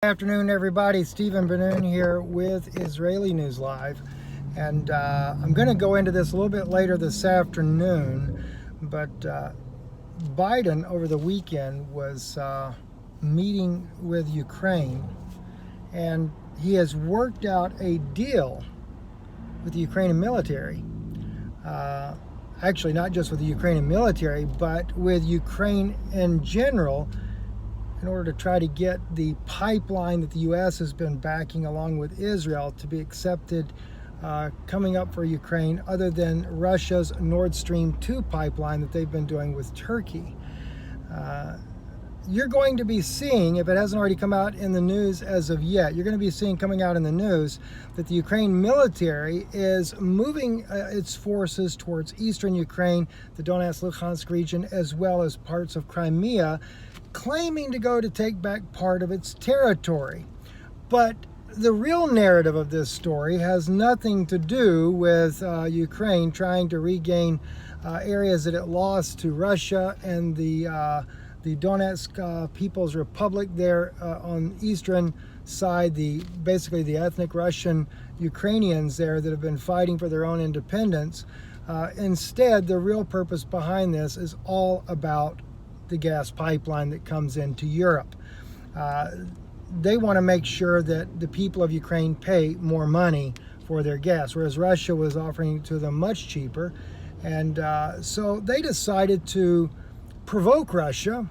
Good afternoon, everybody. Stephen Benoon here with Israeli News Live, and I'm going to go into this a little bit later this afternoon, but Biden over the weekend was meeting with Ukraine, and he has worked out a deal with the Ukrainian military. Actually, not just with the Ukrainian military, but with Ukraine in general, in order to try to get the pipeline that the U.S. has been backing along with Israel to be accepted coming up for Ukraine, other than Russia's Nord Stream 2 pipeline that they've been doing with Turkey. You're going to be seeing, if it hasn't already come out in the news as of yet, you're going to be seeing coming out in the news that the Ukraine military is moving its forces towards eastern Ukraine, the Donetsk-Luhansk region, as well as parts of Crimea, claiming to go to take back part of its territory. But the real narrative of this story has nothing to do with Ukraine trying to regain areas that it lost to Russia and the Donetsk People's Republic there on the eastern side, basically the ethnic Russian Ukrainians there that have been fighting for their own independence. Instead, the real purpose behind this is all about the gas pipeline that comes into Europe. They want to make sure that the people of Ukraine pay more money for their gas, whereas Russia was offering it to them much cheaper. And so they decided to provoke Russia.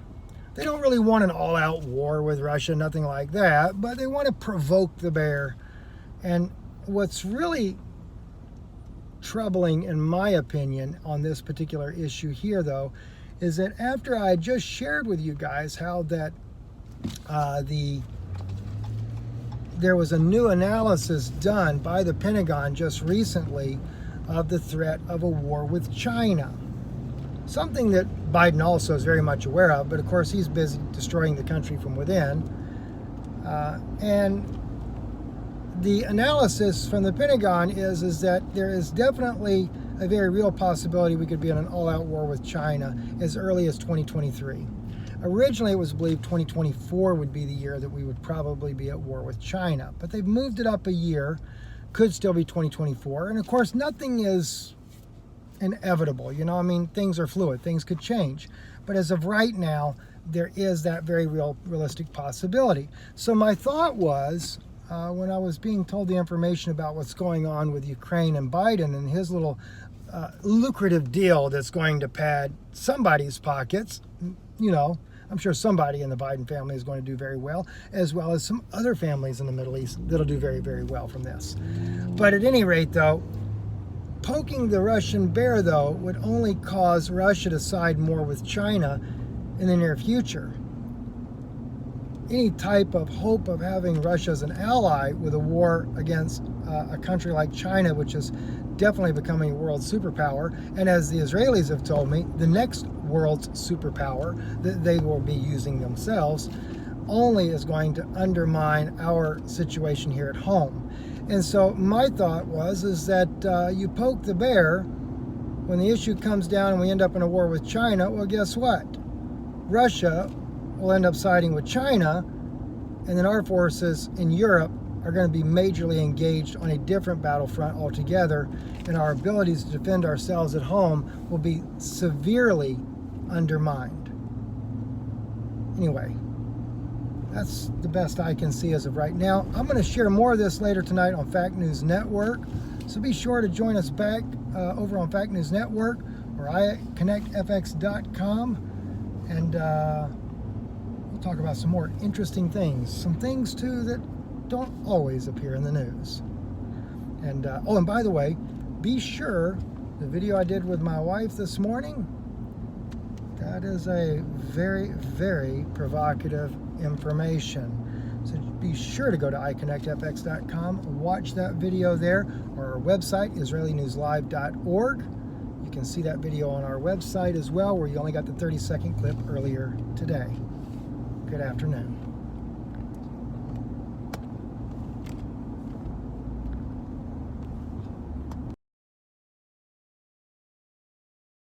They don't really want an all-out war with Russia, nothing like that, but they want to provoke the bear. And what's really troubling, in my opinion, on this particular issue here, though, is that after I just shared with you guys how that there was a new analysis done by the Pentagon just recently of the threat of a war with China. Something that Biden also is very much aware of, but of course he's busy destroying the country from within. And the analysis from the Pentagon is that there is definitely a very real possibility we could be in an all-out war with China as early as 2023. Originally, it was believed 2024 would be the year that we would probably be at war with China, but they've moved it up a year. Could still be 2024, and of course, nothing is inevitable. You know, I mean, things are fluid. Things could change, but as of right now, there is that very realistic possibility. So my thought was, when I was being told the information about what's going on with Ukraine and Biden and his little lucrative deal that's going to pad somebody's pockets, you know, I'm sure somebody in the Biden family is going to do very well, as well as some other families in the Middle East that'll do very, very well from this. But at any rate, though, poking the Russian bear, though, would only cause Russia to side more with China in the near future. Any type of hope of having Russia as an ally with a war against a country like China, which is definitely becoming a world superpower, and as the Israelis have told me, the next world's superpower that they will be using themselves, only is going to undermine our situation here at home. And so my thought is that you poke the bear, when the issue comes down and we end up in a war with China, well, guess what? Russia will end up siding with China, and then our forces in Europe are going to be majorly engaged on a different battlefront altogether, and our abilities to defend ourselves at home will be severely undermined. Anyway, that's the best I can see as of right now. I'm going to share more of this later tonight on Fact News Network, so be sure to join us back over on Fact News Network or iconnectfx.com, and we'll talk about some more interesting things, some things too that don't always appear in the news. And oh, and by the way, be sure the video I did with my wife this morning, that is a very, very provocative information. So be sure to go to iconnectfx.com, watch that video there, or our website, israelinewslive.org. You can see that video on our website as well, where you only got the 30-second clip earlier today. Good afternoon.